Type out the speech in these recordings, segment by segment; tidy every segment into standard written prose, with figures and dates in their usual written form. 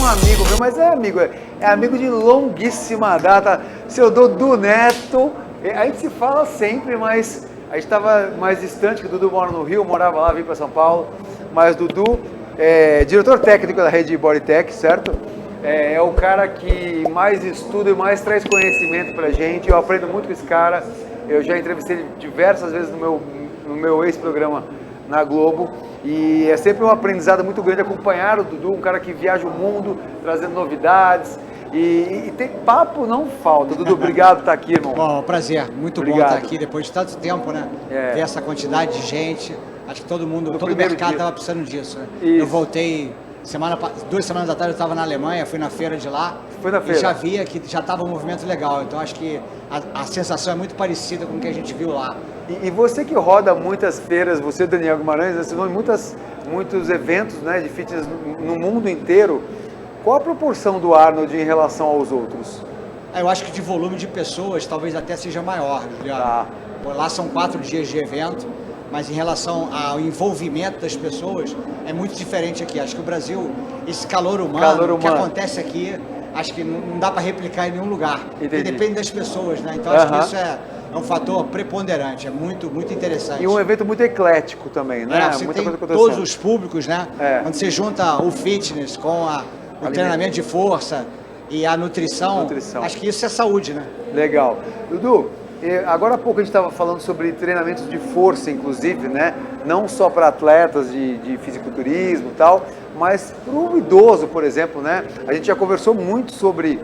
um amigo meu, mas é amigo de longuíssima data, seu Dudu Neto. A gente se fala sempre, mas a gente estava mais distante, que o Dudu mora no Rio, eu morava lá, vim para São Paulo. Mas Dudu é diretor técnico da rede Bodytech, certo? É o cara que mais estuda e mais traz conhecimento pra gente. Eu aprendo muito com esse cara. Eu já entrevistei ele diversas vezes no meu ex-programa na Globo. E é sempre um aprendizado muito grande acompanhar o Dudu, um cara que viaja o mundo, trazendo novidades. E tem papo, não falta. Dudu, obrigado por estar aqui, irmão. Bom, prazer. Muito Obrigado. bom estar aqui depois de tanto tempo, né? Ver essa quantidade de gente. Acho que todo mundo, todo o mercado estava precisando disso, né? Eu voltei 2 semanas atrás, eu estava na Alemanha, fui na feira de lá. Foi na feira? E já via que já estava um movimento legal. Então acho que a sensação é muito parecida com o que a gente viu lá. E você que roda muitas feiras, você, Daniel Guimarães, você vai em muitos eventos, né, de fitness no mundo inteiro. Qual a proporção do Arnold em relação aos outros? Eu acho que de volume de pessoas talvez até seja maior, Juliano. Tá. Lá são 4 dias de evento, mas em relação ao envolvimento das pessoas, é muito diferente aqui. Acho que o Brasil, esse calor humano. Que acontece aqui, acho que não dá para replicar em nenhum lugar. Entendi. E depende das pessoas, né? Então acho que isso é um fator preponderante, é muito, muito interessante. E um evento muito eclético também, né? Você Muita tem coisa acontecendo. todos os públicos, né? Quando você junta o fitness com o treinamento de força e a nutrição, acho que isso é saúde, né? Legal. Dudu, agora há pouco a gente estava falando sobre treinamentos de força, inclusive, né? Não só para atletas de fisiculturismo e tal, mas para o idoso, por exemplo, né? A gente já conversou muito sobre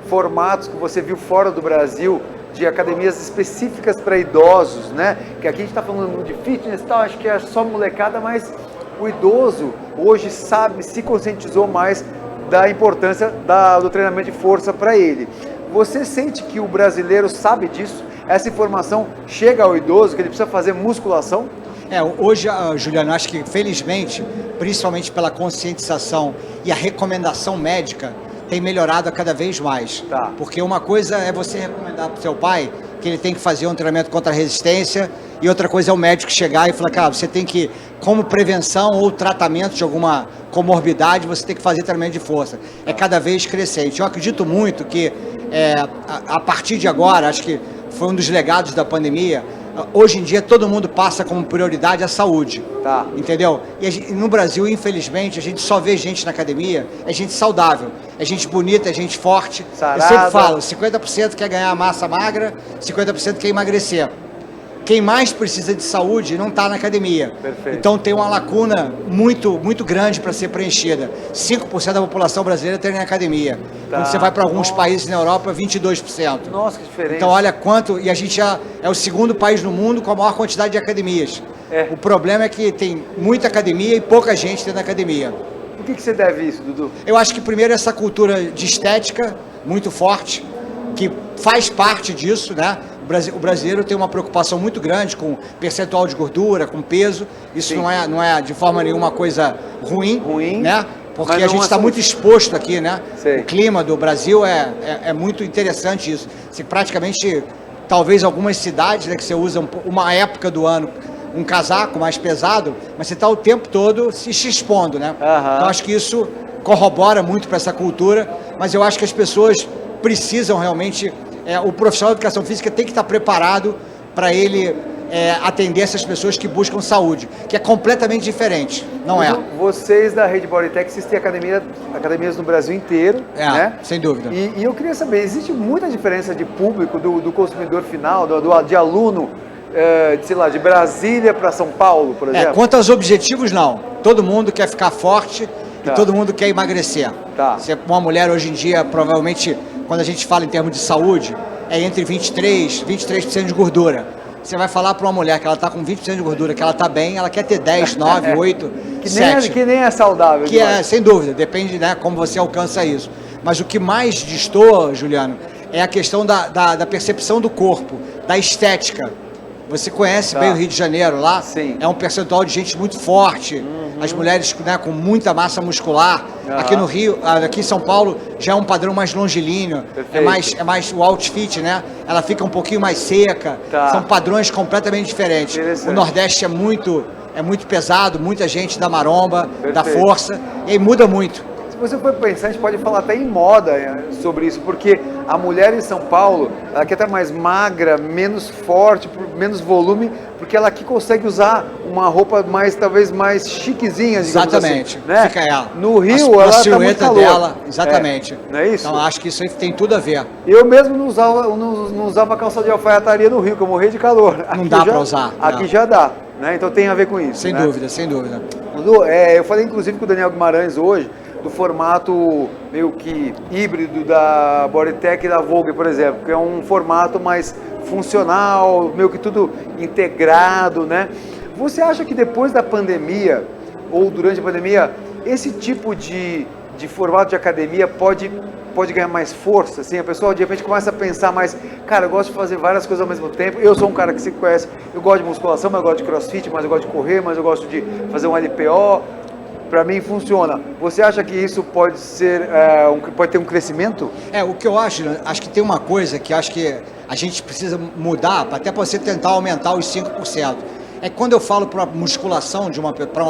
formatos que você viu fora do Brasil, de academias específicas para idosos, né? Que aqui a gente está falando de fitness e tal, acho que é só molecada, mas o idoso hoje se conscientizou mais da importância do treinamento de força para ele. Você sente que o brasileiro sabe disso? Essa informação chega ao idoso, que ele precisa fazer musculação? Hoje, Juliano, acho que felizmente, principalmente pela conscientização e a recomendação médica, tem melhorado a cada vez mais. Tá. Porque uma coisa é você recomendar para o seu pai que ele tem que fazer um treinamento contra a resistência, e outra coisa é o médico chegar e falar, cara, você tem que, como prevenção ou tratamento de alguma comorbidade, você tem que fazer treinamento de força. É cada vez crescente. Eu acredito muito que a partir de agora, acho que foi um dos legados da pandemia, hoje em dia todo mundo passa como prioridade a saúde, tá. Entendeu? E no Brasil, infelizmente, a gente só vê gente na academia, é gente saudável, é gente bonita, é gente forte. Sarada. Eu sempre falo, 50% quer ganhar massa magra, 50% quer emagrecer. Quem mais precisa de saúde não está na academia. Perfeito. Então tem uma lacuna muito, muito grande para ser preenchida. 5% da população brasileira treina na academia. Tá. Quando você vai para alguns países na Europa, 22%. Nossa, que diferença. Então olha quanto... E a gente já é o segundo país no mundo com a maior quantidade de academias. O problema é que tem muita academia e pouca gente dentro da academia. Por que você deve isso, Dudu? Eu acho que primeiro essa cultura de estética muito forte, que faz parte disso, né? O brasileiro tem uma preocupação muito grande com percentual de gordura, com peso. Isso não é de forma nenhuma coisa ruim, né? Porque a gente está muito exposto aqui, né? Sei. O clima do Brasil é muito interessante isso. Você praticamente, talvez algumas cidades, né, que você usa uma época do ano um casaco mais pesado, mas você está o tempo todo se expondo, né? Então acho que isso corrobora muito para essa cultura, mas eu acho que as pessoas precisam realmente... o profissional de educação física tem que estar preparado para ele atender essas pessoas que buscam saúde, que é completamente diferente, não é? Vocês da Rede Bodytech, vocês têm academias no Brasil inteiro, né? Sem dúvida. E eu queria saber, existe muita diferença de público, do consumidor final, de aluno, sei lá, de Brasília para São Paulo, por exemplo? Quanto aos objetivos, não. Todo mundo quer ficar forte e todo mundo quer emagrecer. Tá. Se uma mulher hoje em dia, provavelmente, quando a gente fala em termos de saúde, é entre 23% de gordura. Você vai falar para uma mulher que ela está com 20% de gordura, que ela está bem, ela quer ter 10, 9, 8, 7. Que nem é saudável. Que sem dúvida, depende, né, como você alcança isso. Mas o que mais destoa, Juliano, é a questão da percepção do corpo, da estética. Você conhece bem o Rio de Janeiro lá? Sim. É um percentual de gente muito forte, as mulheres, né, com muita massa muscular. Aqui no Rio, aqui em São Paulo, já é um padrão mais longilíneo, é mais o outfit, né? Ela fica um pouquinho mais seca, são padrões completamente diferentes. O Nordeste é muito pesado, muita gente da maromba, da força, e aí muda muito. você for pensar, a gente pode falar até em moda sobre isso, porque a mulher em São Paulo, ela quer estar mais magra, menos forte, menos volume, porque ela aqui consegue usar uma roupa mais, talvez mais chiquezinha, digamos exatamente, assim. Né? Fica ela. No Rio, ela está muito calor. Dela, exatamente. Não é isso? Então acho que isso aí tem tudo a ver. Eu mesmo não usava calça de alfaiataria no Rio, que eu morria de calor. Não dá para usar. Aqui já dá, né? Então tem a ver com isso. Sem dúvida, sem dúvida. Eu falei inclusive com o Daniel Guimarães hoje, do formato meio que híbrido da Bodytech e da Vogue, por exemplo, que é um formato mais funcional, meio que tudo integrado, né? Você acha que depois da pandemia, ou durante a pandemia, esse tipo de formato de academia pode ganhar mais força, assim, a pessoa de repente começa a pensar mais, cara, eu gosto de fazer várias coisas ao mesmo tempo, eu sou um cara que você conhece, eu gosto de musculação, mas eu gosto de crossfit, mas eu gosto de correr, mas eu gosto de fazer um LPO, para mim funciona. Você acha que isso pode ser, pode ter um crescimento? O que eu acho que tem uma coisa que acho que a gente precisa mudar, até para você tentar aumentar os 5%. É que quando eu falo para musculação para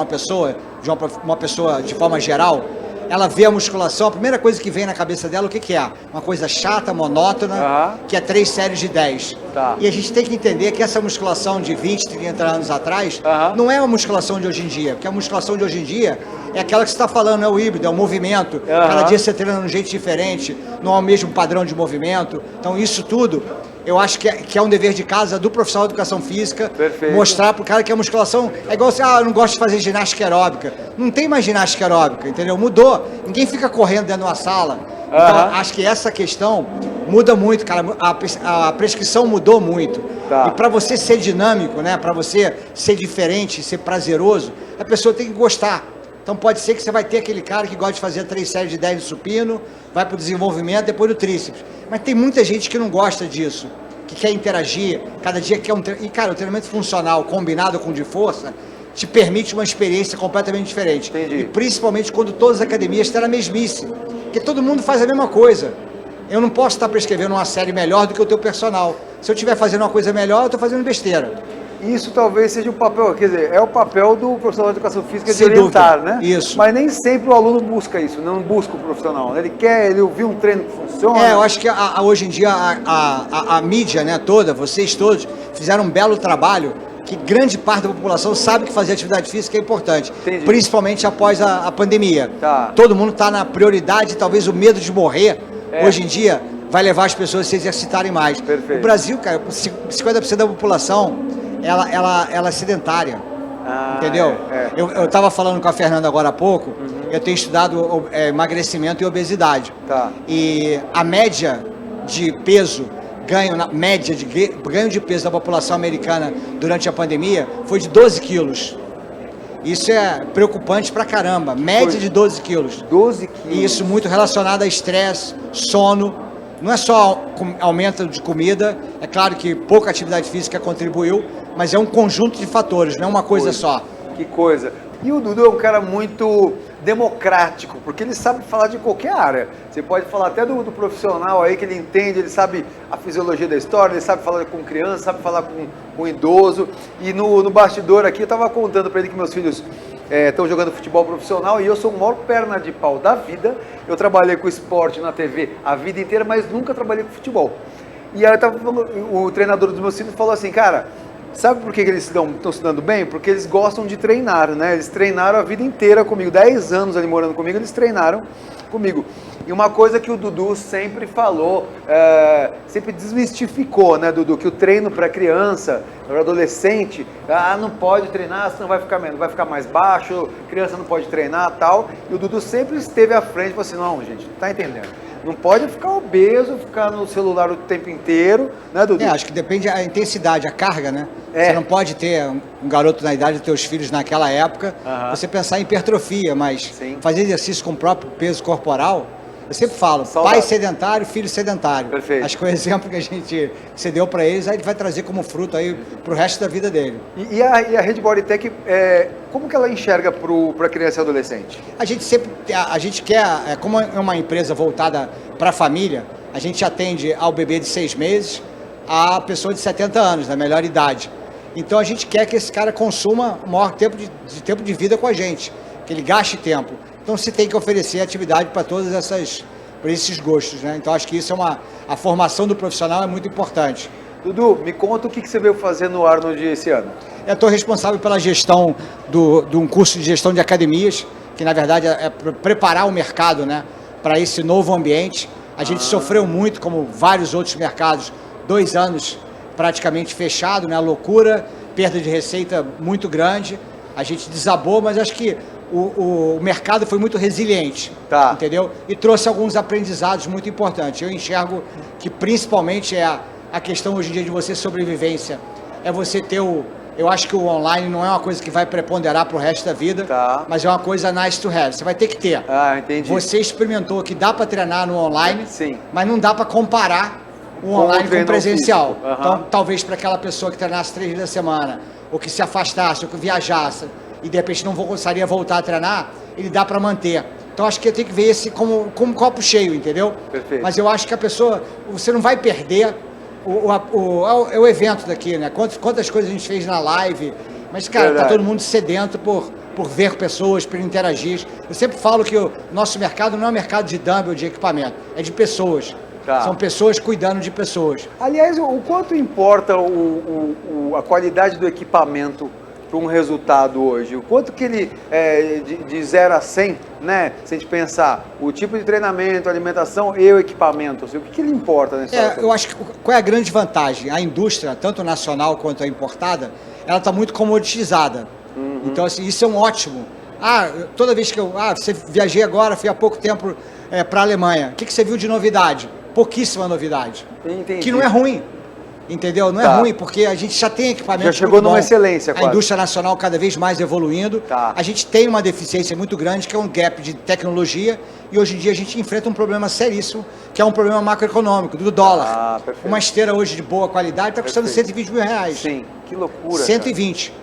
uma pessoa de forma geral, ela vê a musculação, a primeira coisa que vem na cabeça dela, o que é? Uma coisa chata, monótona, que é 3 séries de 10. Tá. E a gente tem que entender que essa musculação de 20, 30 anos atrás, não é a musculação de hoje em dia, porque a musculação de hoje em dia é aquela que você está falando, é o híbrido, é o movimento, cada dia você treina de um jeito diferente, não é o mesmo padrão de movimento, então isso tudo... Eu acho que é um dever de casa do profissional de educação física. Perfeito. Mostrar pro cara que a musculação é igual assim, eu não gosto de fazer ginástica aeróbica. Não tem mais ginástica aeróbica, entendeu? Mudou. Ninguém fica correndo dentro de uma sala. Então, acho que essa questão muda muito, cara. A prescrição mudou muito. Tá. E para você ser dinâmico, né? Para você ser diferente, ser prazeroso, a pessoa tem que gostar. Então pode ser que você vai ter aquele cara que gosta de fazer 3 séries de 10 no supino, vai para o desenvolvimento, depois do tríceps. Mas tem muita gente que não gosta disso, que quer interagir, cada dia quer E, cara, o treinamento funcional combinado com o de força te permite uma experiência completamente diferente. Entendi. E principalmente quando todas as academias estão na mesmice, porque todo mundo faz a mesma coisa. Eu não posso estar prescrevendo uma série melhor do que o teu personal. Se eu estiver fazendo uma coisa melhor, eu estou fazendo besteira. Isso talvez seja o papel, quer dizer, é o papel do profissional de educação física Sem de orientar, dúvida. né? Isso. Mas nem sempre o aluno busca isso, não busca o profissional, né? Ele ouviu um treino que funciona. Eu acho que hoje em dia a mídia, né, toda, vocês todos, fizeram um belo trabalho que grande parte da população sabe que fazer atividade física é importante. Entendi. Principalmente após a pandemia. Tá. Todo mundo está na prioridade, talvez o medo de morrer, hoje em dia, vai levar as pessoas a se exercitarem mais. Perfeito. O Brasil, cara, 50% da população, ela é sedentária, entendeu? Eu estava falando com a Fernanda agora há pouco, eu tenho estudado emagrecimento e obesidade. Tá. E a média de peso, ganho de peso da população americana durante a pandemia foi de 12 quilos. Isso é preocupante pra caramba, média de 12 quilos. 12 quilos. E isso muito relacionado a estresse, sono. Não é só aumento de comida, é claro que pouca atividade física contribuiu, mas é um conjunto de fatores, não é uma coisa só. Que coisa. E o Dudu é um cara muito democrático, porque ele sabe falar de qualquer área. Você pode falar até do profissional aí que ele entende, ele sabe a fisiologia da história, ele sabe falar com criança, sabe falar com idoso. E no bastidor aqui eu estava contando para ele que meus filhos estão jogando futebol profissional e eu sou o maior perna de pau da vida. Eu trabalhei com esporte na TV a vida inteira, mas nunca trabalhei com futebol. E aí o treinador dos meus filhos falou assim, cara, sabe por que eles estão se dando bem? Porque eles gostam de treinar, né? Eles treinaram a vida inteira comigo, 10 anos ali morando comigo, eles treinaram comigo. E uma coisa que o Dudu sempre falou, sempre desmistificou, né, Dudu? Que o treino para criança, para adolescente, não pode treinar, senão vai ficar mais baixo, criança não pode treinar, tal. E o Dudu sempre esteve à frente e falou assim, não, gente, tá entendendo? Não pode ficar obeso, ficar no celular o tempo inteiro, né, Dudu? Acho que depende da intensidade, a carga, né? Você não pode ter um garoto na idade dos teus filhos naquela época, você pensar em hipertrofia, mas fazer exercício com o próprio peso corporal, eu sempre falo, pai sedentário, filho sedentário. Perfeito. Acho que o exemplo que você deu para eles, aí ele vai trazer como fruto aí pro resto da vida dele. E a Rede Bodytech, como que ela enxerga para criança e adolescente? A gente quer, como é uma empresa voltada para a família, a gente atende ao bebê de 6 meses à pessoa de 70 anos, da melhor idade. Então a gente quer que esse cara consuma o maior tempo de vida com a gente, que ele gaste tempo. Então se tem que oferecer atividade para para esses gostos, né? Então acho que isso a formação do profissional é muito importante. Dudu, me conta o que você veio fazer no Arnold esse ano. Eu estou responsável pela gestão de um curso de gestão de academias, que na verdade é preparar o mercado, né, para esse novo ambiente. A gente sofreu muito, como vários outros mercados, 2 anos praticamente fechado, né, loucura, perda de receita muito grande. A gente desabou, mas acho que o mercado foi muito resiliente, entendeu? E trouxe alguns aprendizados muito importantes. Eu enxergo que principalmente a questão hoje em dia de você sobrevivência, é você ter eu acho que o online não é uma coisa que vai preponderar para o resto da vida, mas é uma coisa nice to have. Você vai ter que ter. Entendi. Você experimentou que dá para treinar no online, sim, mas não dá para comparar o online com o presencial. Então, talvez para aquela pessoa que treinasse 3 vezes a semana, ou que se afastasse, ou que viajasse, e de repente não gostaria de voltar a treinar, ele dá para manter. Então acho que tem que ver esse como um copo cheio, entendeu? Perfeito. Mas eu acho que a pessoa, você não vai perder o evento daqui, né? Quantas coisas a gente fez na live, mas, cara, tá todo mundo sedento por ver pessoas, por interagir. Eu sempre falo que o nosso mercado não é um mercado de dumbbell, de equipamento, é de pessoas. São pessoas cuidando de pessoas. Aliás, o quanto importa a qualidade do equipamento para um resultado hoje? O quanto que ele, de 0 a 100, né? Se a gente pensar o tipo de treinamento, alimentação e o equipamento, assim, o que ele importa nessa hora? Eu acho que qual é a grande vantagem? A indústria, tanto nacional quanto a importada, ela está muito comoditizada. Então, assim, isso é um ótimo. Toda vez que você viajei agora, fui há pouco tempo para a Alemanha. O que você viu de novidade? Pouquíssima novidade. Entendi. Que não é ruim. Entendeu? Não é ruim, porque a gente já tem equipamento. Já chegou numa excelência, quase. A indústria nacional cada vez mais evoluindo. A gente tem uma deficiência muito grande, que é um gap de tecnologia, e hoje em dia a gente enfrenta um problema seríssimo, que é um problema macroeconômico, do dólar. Uma esteira hoje de boa qualidade está custando 120 mil reais. Sim, que loucura. 120.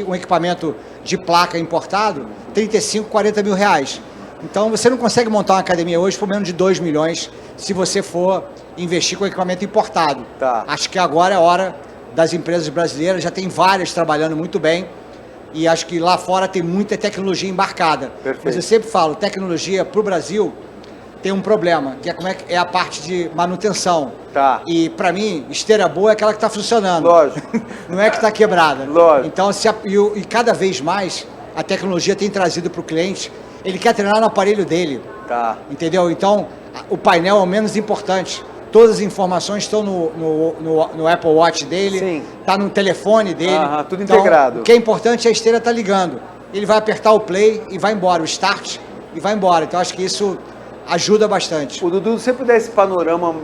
Um equipamento de placa importado, 35, 40 mil reais. Então você não consegue montar uma academia hoje por menos de 2 milhões se você for investir com equipamento importado. Acho que agora é hora das empresas brasileiras, já tem várias trabalhando muito bem, e acho que lá fora tem muita tecnologia embarcada. Mas eu sempre falo, tecnologia para o Brasil tem um problema, que é a parte de manutenção. E para mim, esteira boa é aquela que está funcionando. Lógico. Não é que está quebrada. Lógico. Então, e cada vez mais a tecnologia tem trazido para o cliente, ele quer treinar no aparelho dele. Entendeu? Então, o painel é o menos importante. Todas as informações estão no Apple Watch dele, está no telefone dele. Tudo integrado. O que é importante é a esteira estar ligando. Ele vai apertar o play e vai embora, o start e vai embora. Então acho que isso ajuda bastante. O Dudu, se você puder esse panorama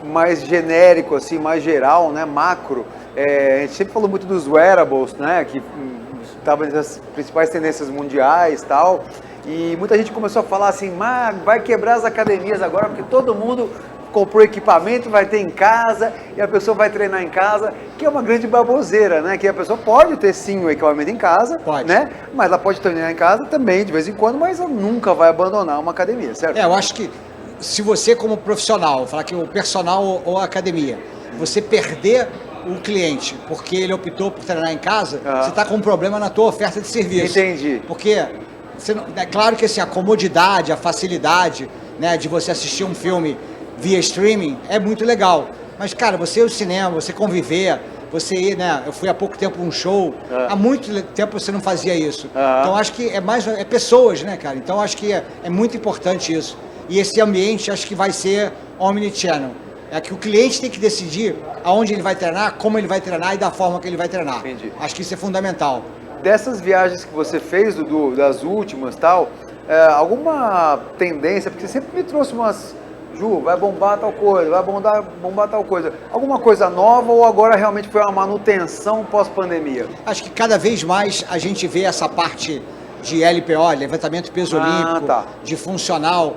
mais genérico, assim, mais geral, né, macro, a gente sempre falou muito dos wearables, né, que estavam entre as principais tendências mundiais e tal. E muita gente começou a falar assim, vai quebrar as academias agora, porque todo mundo comprou equipamento, vai ter em casa, e a pessoa vai treinar em casa, que é uma grande baboseira, né? Que a pessoa pode ter sim o equipamento em casa, né? Mas ela pode treinar em casa também, de vez em quando, mas ela nunca vai abandonar uma academia, certo? Eu acho que se você como profissional, falar que o personal ou a academia, você perder o cliente porque ele optou por treinar em casa, você está com um problema na tua oferta de serviço. Entendi. Porque é claro que assim, a comodidade, a facilidade, né, de você assistir um filme via streaming é muito legal. Mas, cara, você ir ao cinema, você conviver, você ir, né? Eu fui há pouco tempo num show, há muito tempo você não fazia isso. Então, acho que é pessoas, né, cara? Então, acho que é muito importante isso. E esse ambiente, acho que vai ser omnichannel. É que o cliente tem que decidir aonde ele vai treinar, como ele vai treinar e da forma que ele vai treinar. Entendi. Acho que isso é fundamental. Dessas viagens que você fez, Dudu, das últimas e tal, alguma tendência, porque você sempre me trouxe umas... Ju, vai bombar tal coisa, vai bombar tal coisa. Alguma coisa nova ou agora realmente foi uma manutenção pós-pandemia? Acho que cada vez mais a gente vê essa parte de LPO, levantamento de peso olímpico, de funcional,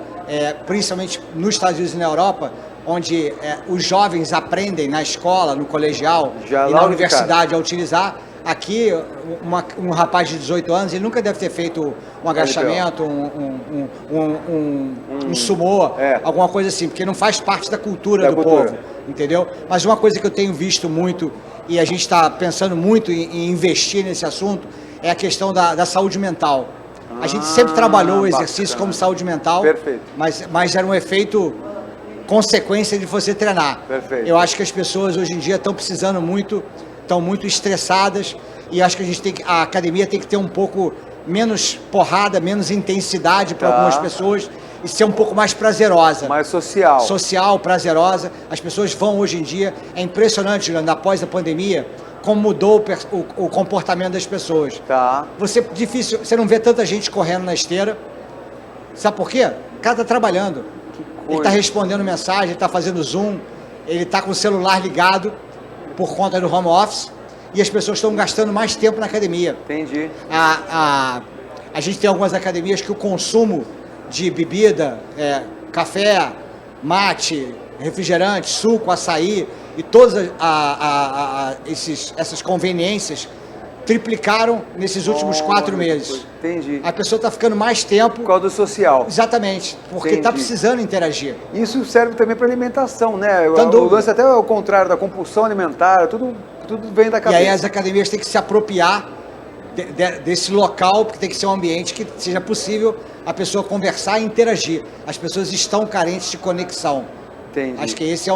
principalmente nos Estados Unidos e na Europa, onde os jovens aprendem na escola, no colegial e na universidade a utilizar. Aqui, um rapaz de 18 anos, ele nunca deve ter feito um agachamento, um sumô, alguma coisa assim, porque não faz parte da cultura do povo, entendeu? Mas uma coisa que eu tenho visto muito, e a gente está pensando muito em investir nesse assunto, é a questão da saúde mental. A gente sempre trabalhou o exercício bacana. como saúde mental, Perfeito. mas era um efeito consequência de você treinar. Perfeito. Eu acho que as pessoas hoje em dia estão precisando muito, estão muito estressadas e acho que a academia tem que ter um pouco menos porrada, menos intensidade para Tá. algumas pessoas e ser um pouco mais prazerosa. Mais social. Social, prazerosa. As pessoas vão hoje em dia. É impressionante, Juliano, após a pandemia, como mudou o comportamento das pessoas. Tá. Você não vê tanta gente correndo na esteira. Sabe por quê? O cara está trabalhando. Ele está respondendo mensagem, ele está fazendo Zoom, ele está com o celular ligado por conta do home office e as pessoas estão gastando mais tempo na academia. Entendi. A gente tem algumas academias que o consumo de bebida, café, mate, refrigerante, suco, açaí e todas essas conveniências triplicaram nesses últimos 4 meses. Entendi. A pessoa está ficando mais tempo. Por causa do social. Exatamente, porque está Entendi. precisando interagir. Isso serve também para alimentação, né? Sem O dúvida. lance até é o contrário da compulsão alimentar, tudo vem da E cabeça. aí as academias têm que se apropriar desse local, porque tem que ser um ambiente que seja possível a pessoa conversar e interagir. As pessoas estão carentes de conexão. Entendi. Acho que esse é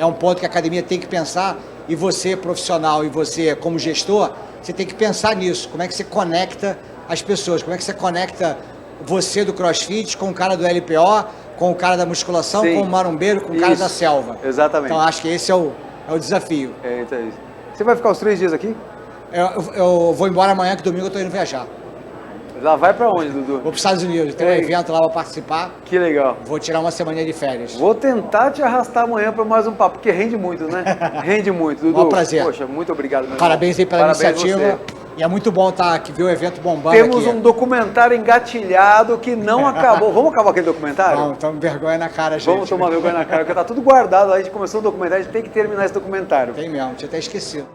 um ponto que a academia tem que pensar, e você, profissional, e você, como gestor, você tem que pensar nisso. Como é que você conecta as pessoas? Como é que você conecta você do CrossFit com o cara do LPO, com o cara da musculação, Sim. com o marombeiro, com o cara Isso. da selva? Exatamente. Então, acho que esse é o desafio. Então é isso. Você vai ficar os 3 dias aqui? Eu vou embora amanhã, que domingo eu tô indo viajar. Lá vai pra onde, Dudu? Vou para os Estados Unidos, tem um evento lá para participar. Que legal. Vou tirar uma semana de férias. Vou tentar te arrastar amanhã para mais um papo, porque rende muito, né? Rende muito, Dudu. Maior prazer. Poxa, muito obrigado. Meu Parabéns aí irmão. pela Parabéns iniciativa. você. E é muito bom ver o evento bombando Temos aqui. um documentário engatilhado que não acabou. Vamos acabar aquele documentário? Não, estamos vergonha na cara, gente. Vamos tomar vergonha na cara, porque tá tudo guardado. A gente começou o documentário, a gente tem que terminar esse documentário. Tem mesmo, tinha até esquecido.